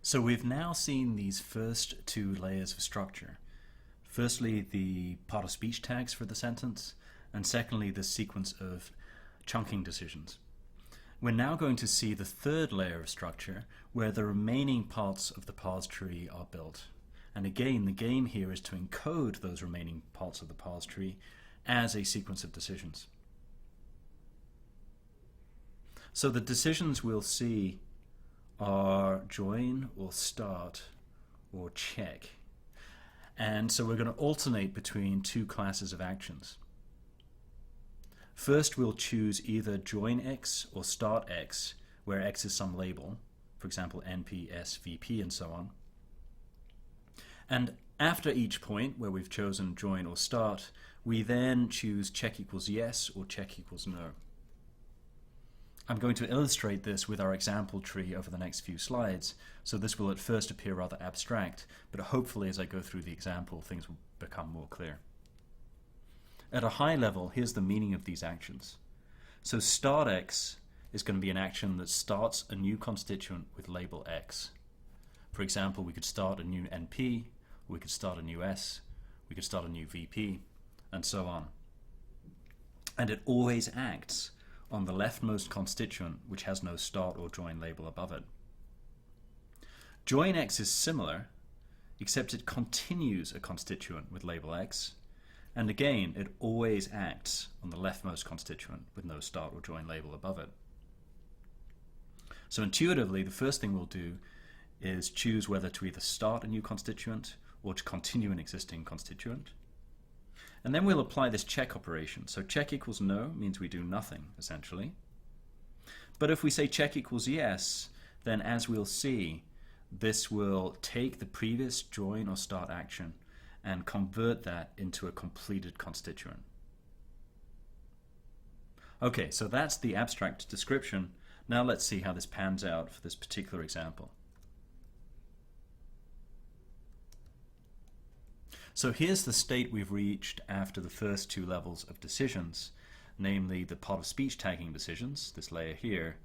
So we've now seen these first two layers of structure. Firstly, the part of speech tags for the sentence, and secondly, the sequence of chunking decisions. We're now going to see the third layer of structure where the remaining parts of the parse tree are built. And again, the game here is to encode those remaining parts of the parse tree as a sequence of decisions. So the decisions we'll see are join or start or check. And so we're going to alternate between two classes of actions. First, we'll choose either join X or start X, where X is some label, for example, NP, S, VP, and so on. And after each point where we've chosen join or start, we then choose check equals yes or check equals no. I'm going to illustrate this with our example tree over the next few slides, so this will at first appear rather abstract, but hopefully as I go through the example things will become more clear. At a high level, here's the meaning of these actions. So start X is going to be an action that starts a new constituent with label X. For example, we could start a new NP, we could start a new S, we could start a new VP, and so on. And it always acts on the leftmost constituent, which has no start or join label above it. Join X is similar, except it continues a constituent with label X, and again, it always acts on the leftmost constituent with no start or join label above it. So intuitively, the first thing we'll do is choose whether to either start a new constituent or to continue an existing constituent. And then we'll apply this check operation. So check equals no means we do nothing, essentially. But if we say check equals yes, then as we'll see, this will take the previous join or start action and convert that into a completed constituent. Okay, so that's the abstract description. Now let's see how this pans out for this particular example. So here's the state we've reached after the first two levels of decisions, namely the part of speech tagging decisions, this layer here,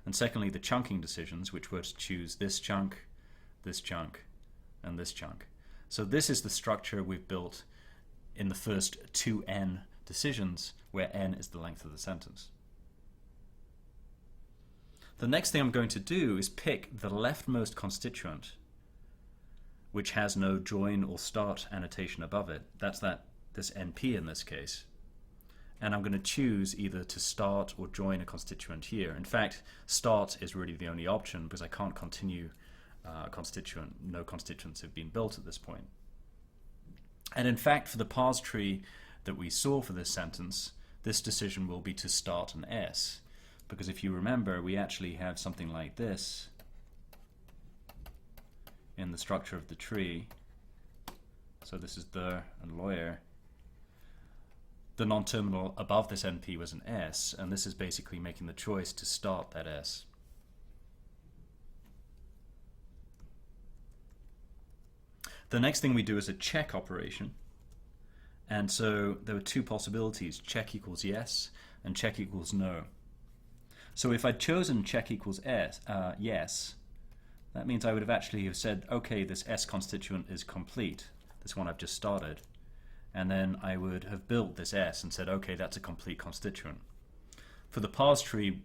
and secondly the chunking decisions, which were to choose this chunk, and this chunk. So this is the structure we've built in the first two n decisions, where n is the length of the sentence. The next thing I'm going to do is pick the leftmost constituent, which has no join or start annotation above it. That's this NP in this case. And I'm going to choose either to start or join a constituent here. In fact, start is really the only option because I can't continue a constituent. No constituents have been built at this point. And in fact, for the parse tree that we saw for this sentence, this decision will be to start an S. Because if you remember, we actually have something like this in the structure of the tree. So this is the and lawyer. The non-terminal above this NP was an S, and this is basically making the choice to start that S. The next thing we do is a check operation. And so there were two possibilities, check equals yes and check equals no. So if I'd chosen check equals yes, that means I would have actually said, okay, this S constituent is complete, this one I've just started. And then I would have built this S and said, okay, that's a complete constituent. For the parse tree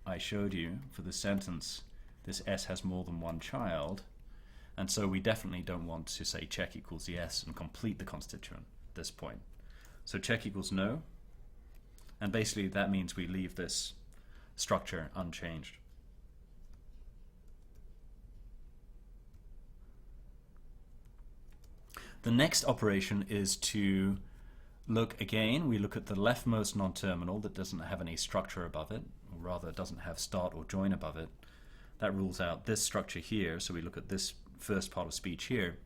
I showed you, for this sentence, this S has more than one child. And so we definitely don't want to say check equals yes and complete the constituent at this point. So check equals no. And basically that means we leave this structure unchanged. The next operation is to look again. We look at the leftmost non-terminal that doesn't have any structure above it, or rather doesn't have start or join above it. That rules out this structure here, so we look at this first part of speech here.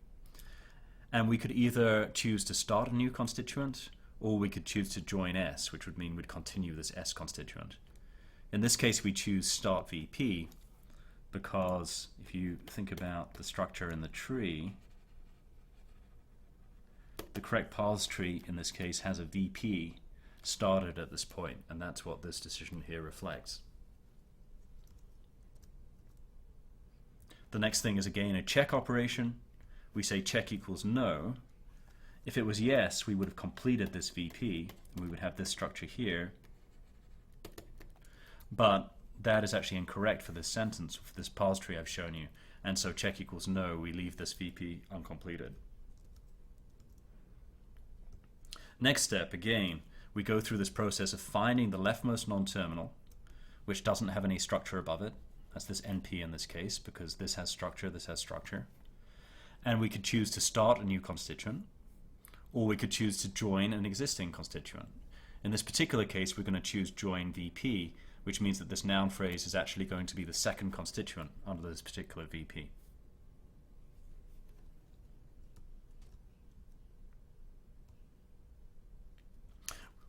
And we could either choose to start a new constituent, or we could choose to join S, which would mean we'd continue this S constituent. In this case we choose start VP, because if you think about the structure in the tree, the correct parse tree in this case has a VP started at this point, and that's what this decision here reflects. The next thing is again a check operation. We say check equals no. If it was yes, we would have completed this VP, and we would have this structure here. But that is actually incorrect for this sentence, for this parse tree I've shown you. And so check equals no, we leave this VP uncompleted. Next step, again, we go through this process of finding the leftmost non-terminal, which doesn't have any structure above it. That's this NP in this case, because this has structure, this has structure. And we could choose to start a new constituent, or we could choose to join an existing constituent. In this particular case, we're going to choose join VP, which means that this noun phrase is actually going to be the second constituent under this particular VP.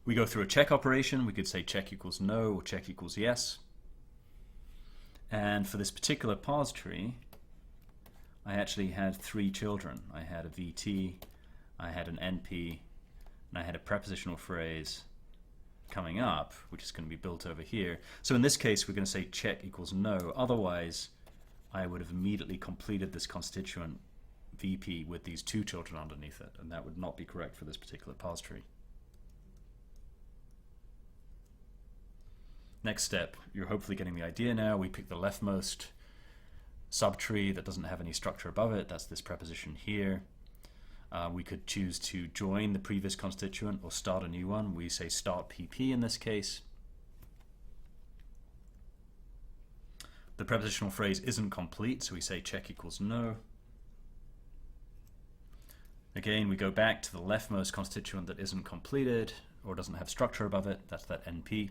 We go through a check operation. We could say check equals no or check equals yes. And for this particular parse tree, I actually had 3 children. I had a VT, I had an NP, and I had a prepositional phrase coming up, which is going to be built over here. So in this case, we're going to say check equals no. Otherwise, I would have immediately completed this constituent VP with these 2 children underneath it, and that would not be correct for this particular parse tree. Next step, you're hopefully getting the idea now. We pick the leftmost subtree that doesn't have any structure above it. That's this preposition here. We could choose to join the previous constituent or start a new one. We say start PP in this case. The prepositional phrase isn't complete, so we say check equals no. Again, we go back to the leftmost constituent that isn't completed or doesn't have structure above it. That's that NP.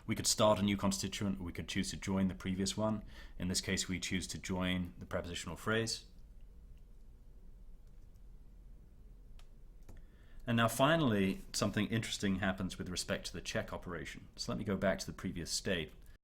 We could start a new constituent, or we could choose to join the previous one. In this case, we choose to join the prepositional phrase. And now finally, something interesting happens with respect to the check operation. So let me go back to the previous state.